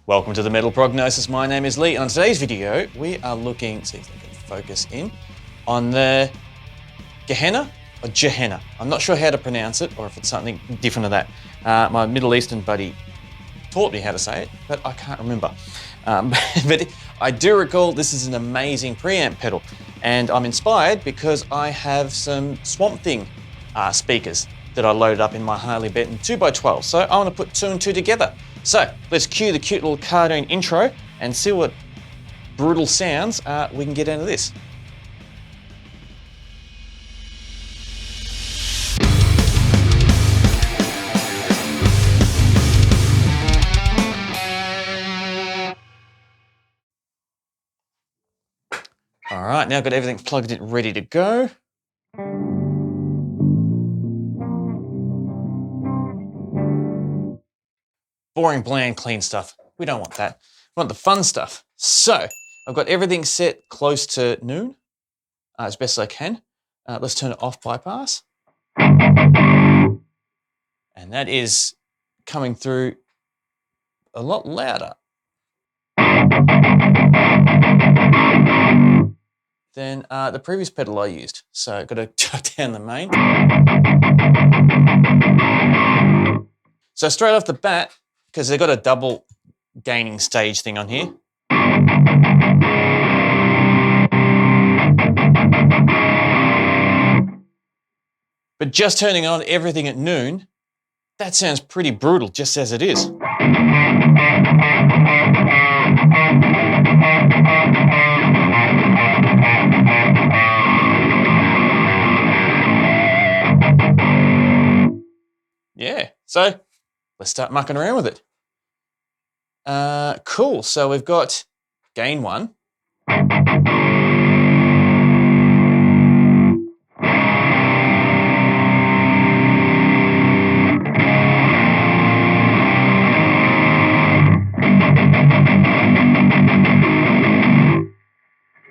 Welcome to the Metal Prognosis. My name is Lee. On today's video, we are looking, see if I can focus in, on the Gehenna or Gehenna. I'm not sure how to pronounce it or if it's something different to that. My Middle Eastern buddy taught me how to say it, but I can't remember. But I do recall this is an amazing preamp pedal, and I'm inspired because I have some Swamp Thang speakers that I loaded up in my Harley Benton 2x12. So I want to put two and two together. So let's cue the cute little cartoon intro and see what brutal sounds we can get out of this. All right, now I've got everything plugged in, ready to go. Boring, bland, clean stuff. We don't want that. We want the fun stuff. So I've got everything set close to noon, as best as I can. Let's turn it off bypass. And that is coming through a lot louder than the previous pedal I used. So I've got to turn down the main. So straight off the bat, because they've got a double gaining stage thing on here. But just turning on everything at noon, that sounds pretty brutal just as it is. Yeah, so let's start mucking around with it. Cool, so we've got gain 1.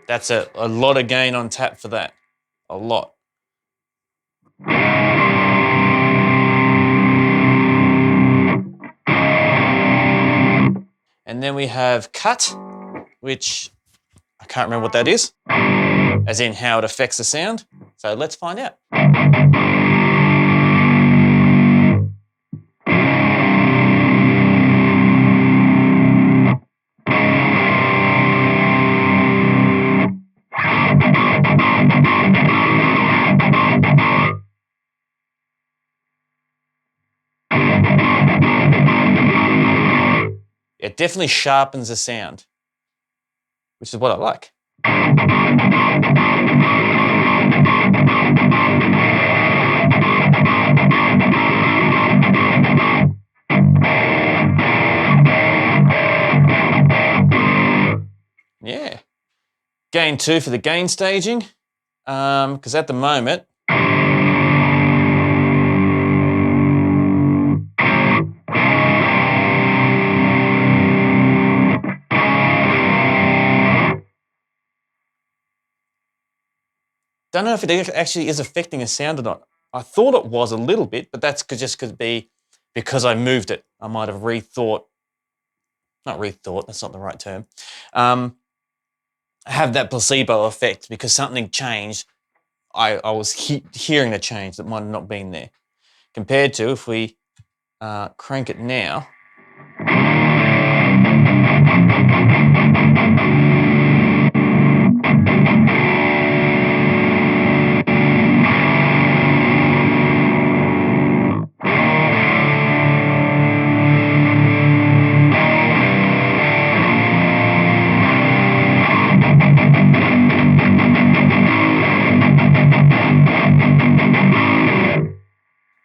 That's a lot of gain on tap for that, a lot. And then we have cut, which I can't remember what that is, as in how it affects the sound. So let's find out. It definitely sharpens the sound, which is what I like. Yeah. Gain 2 for the gain staging, because at the moment, don't know if it actually is affecting the sound or not. I thought it was a little bit, but that's just could be because I moved it. I might have rethought, not rethought, that's not the right term. Have that placebo effect because something changed. I was hearing the change that might have not been there. Compared to if we crank it now.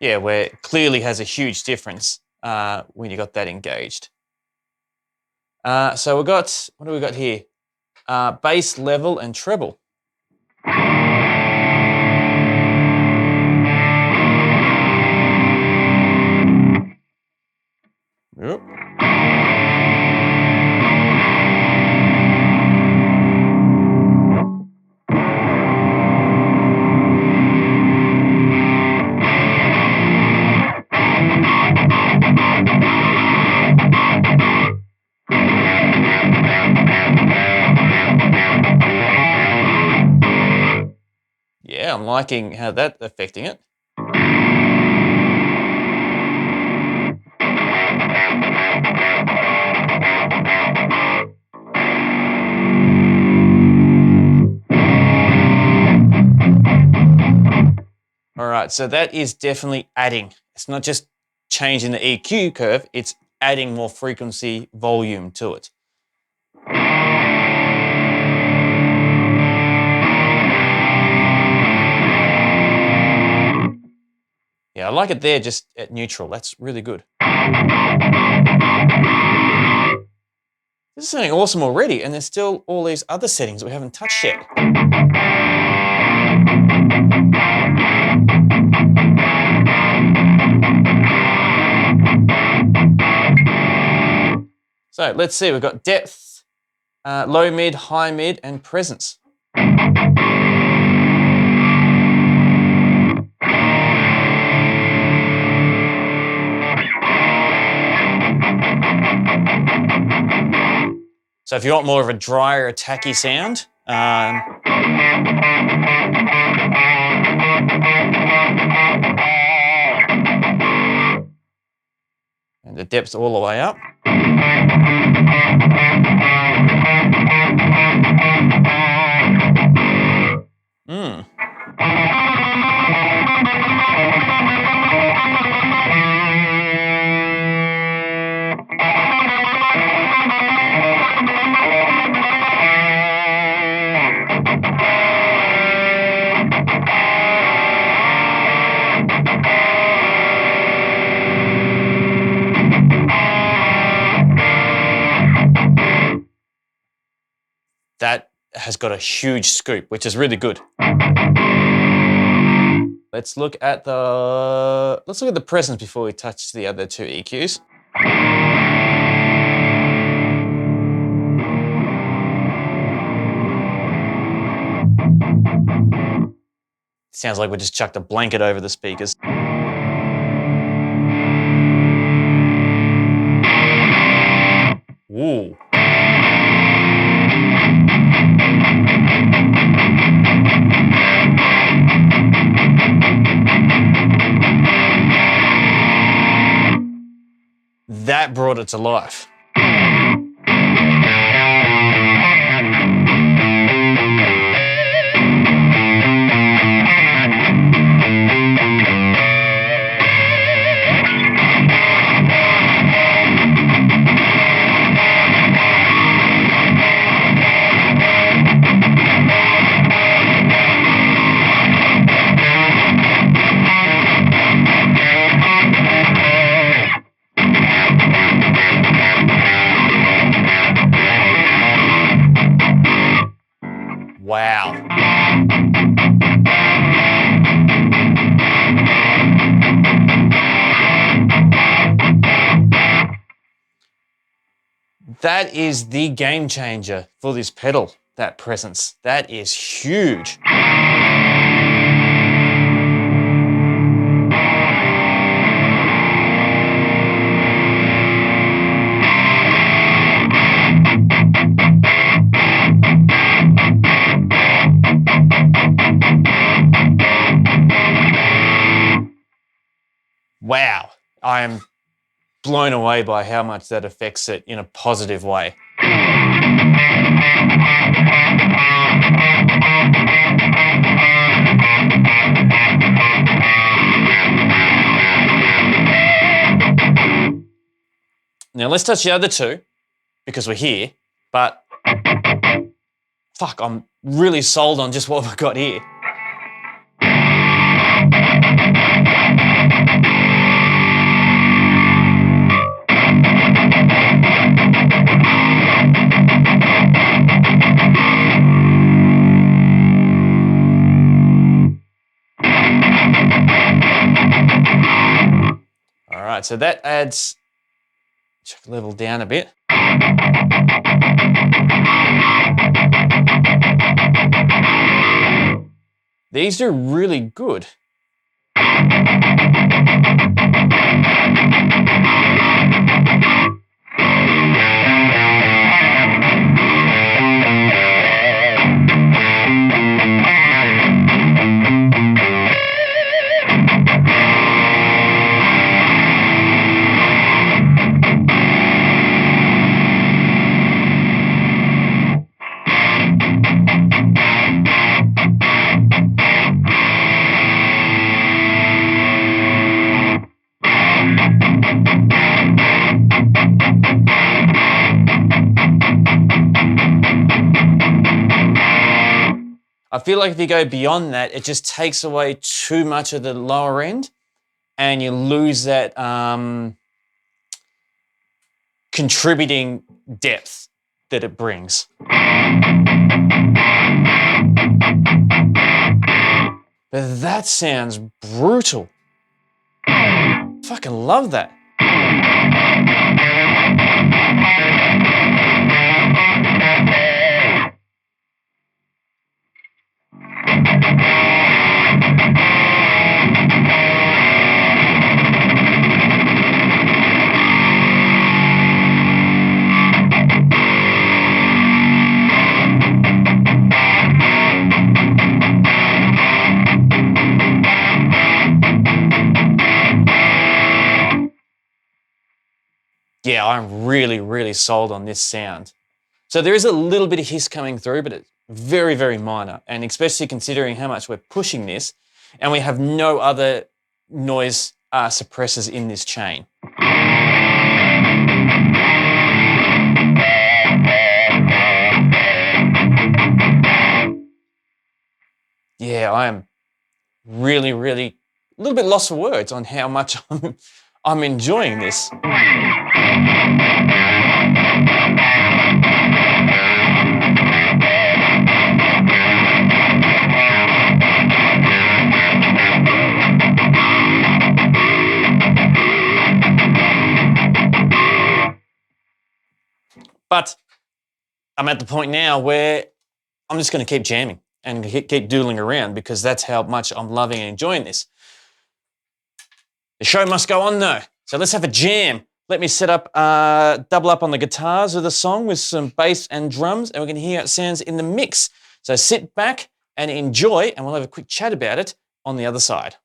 Yeah, where it clearly has a huge difference when you got that engaged. So we've got, what do we got here? Bass, level, and treble. Yep. I'm liking how that's affecting it. All right, so that is definitely adding. It's not just changing the EQ curve, it's adding more frequency volume to it. Yeah, I like it there just at neutral. That's really good. This is sounding awesome already, and there's still all these other settings that we haven't touched yet. So let's see, we've got depth, low mid, high mid, and presence. So if you want more of a drier, attacky sound, and the depth all the way up. That has got a huge scoop, which is really good. Let's look at the presence before we touch the other two EQs. Sounds like we just chucked a blanket over the speakers. Ooh. That brought it to life. Wow. That is the game changer for this pedal, that presence. That is huge. Wow, I am blown away by how much that affects it in a positive way. Now let's touch the other two because we're here, but fuck, I'm really sold on just what we've got here. All right, so that adds, check level down a bit. These are really good. I feel like if you go beyond that, it just takes away too much of the lower end and you lose that contributing depth that it brings. But that sounds brutal. Fucking love that. Yeah, I'm really, really sold on this sound. So there is a little bit of hiss coming through, but it's very, very minor. And especially considering how much we're pushing this, and we have no other noise suppressors in this chain. Yeah, I am really, really a little bit lost for words on how much I'm enjoying this. But I'm at the point now where I'm just going to keep jamming and keep doodling around because that's how much I'm loving and enjoying this. The show must go on though. So let's have a jam. Let me set up, double up on the guitars of the song with some bass and drums, and we're going to hear how it sounds in the mix. So sit back and enjoy, and we'll have a quick chat about it on the other side.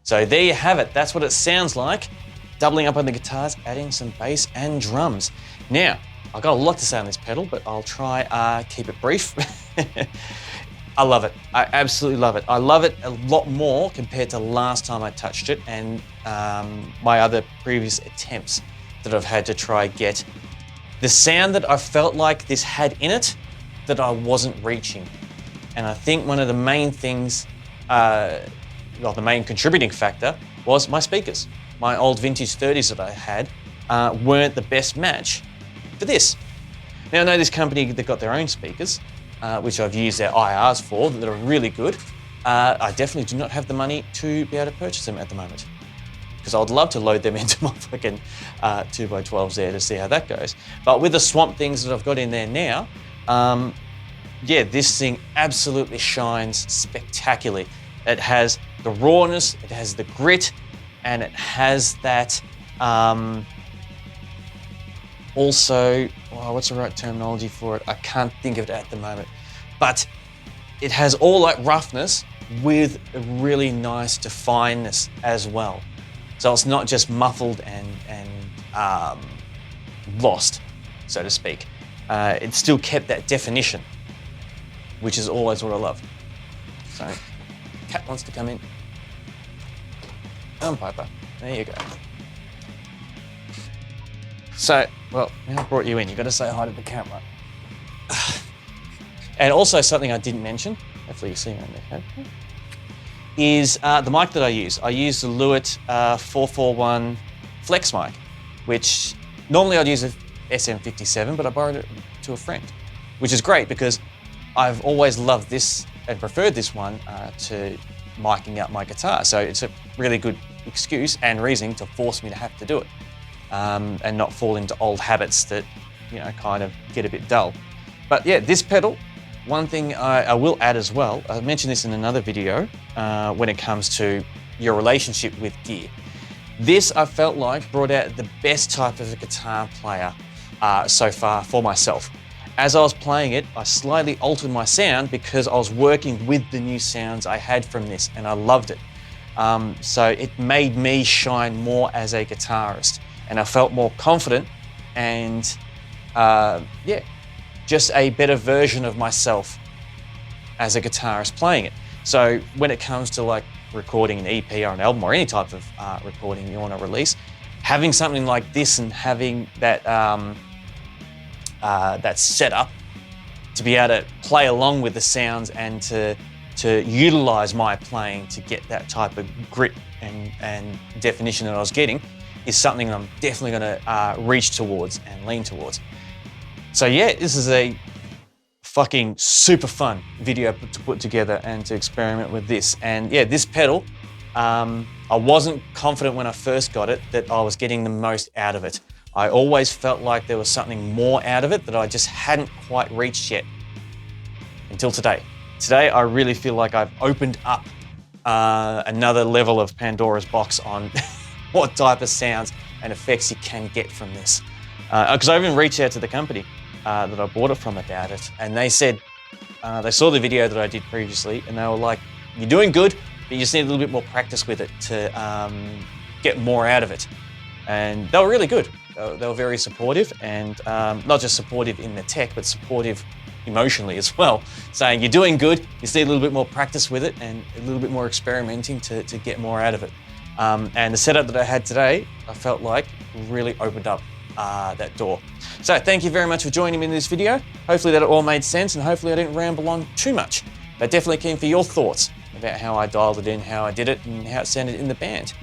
So there you have it. That's what it sounds like. Doubling up on the guitars, adding some bass and drums. Now, I've got a lot to say on this pedal, but I'll try keep it brief. I love it. I absolutely love it. I love it a lot more compared to last time I touched it and my other previous attempts that I've had to try get the sound that I felt like this had in it that I wasn't reaching. And I think one of the main things, well, the main contributing factor was my speakers. My old vintage 30s that I had weren't the best match for this. Now I know this company, they've got their own speakers, which I've used their IRs for, that are really good. I definitely do not have the money to be able to purchase them at the moment, because I would love to load them into my fucking 2x12s there to see how that goes. But with the Swamp Things that I've got in there now, yeah, this thing absolutely shines spectacularly. It has the rawness, it has the grit, and it has that also, oh, what's the right terminology for it? I can't think of it at the moment. But it has all that roughness with a really nice definedness as well. So it's not just muffled and lost, so to speak. It still kept that definition, which is always what I love. So, Cat wants to come in. Piper, there you go. So, well, now I brought you in, you've got to say hi to the camera. And also something I didn't mention, hopefully you see on the head, is the mic that I use. I use the Lewitt 441 Flex mic, which normally I'd use a SM57, but I borrowed it to a friend, which is great because I've always loved this and preferred this one to miking out my guitar. So it's a really good excuse and reason to force me to have to do it and not fall into old habits that, you know, kind of get a bit dull. But yeah, this pedal, one thing I will add as well, I mentioned this in another video when it comes to your relationship with gear. This, I felt like, brought out the best type of a guitar player so far for myself. As I was playing it, I slightly altered my sound because I was working with the new sounds I had from this, and I loved it. So it made me shine more as a guitarist, and I felt more confident and yeah, just a better version of myself as a guitarist playing it. So when it comes to like recording an EP or an album or any type of recording you want to release, having something like this and having that that setup to be able to play along with the sounds and to utilize my playing to get that type of grit and definition that I was getting is something I'm definitely going to reach towards and lean towards. So yeah, this is a fucking super fun video to put together and to experiment with this. And yeah, this pedal, I wasn't confident when I first got it that I was getting the most out of it. I always felt like there was something more out of it that I just hadn't quite reached yet until today. Today, I really feel like I've opened up another level of Pandora's box on what type of sounds and effects you can get from this. Because I even reached out to the company that I bought it from about it, and they said, they saw the video that I did previously, and they were like, you're doing good, but you just need a little bit more practice with it to get more out of it. And they were really good. They were very supportive, and not just supportive in the tech, but supportive emotionally as well, saying you're doing good, you just need a little bit more practice with it and a little bit more experimenting to get more out of it. And the setup that I had today, I felt like really opened up that door. So thank you very much for joining me in this video. Hopefully that all made sense, and hopefully I didn't ramble on too much. But definitely keen for your thoughts about how I dialed it in, how I did it, and how it sounded in the band.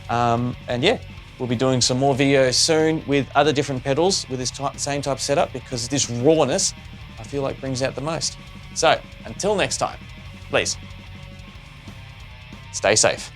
And yeah, we'll be doing some more videos soon with other different pedals with this same type of setup, because this rawness, I feel like, brings out the most. So until next time, please stay safe.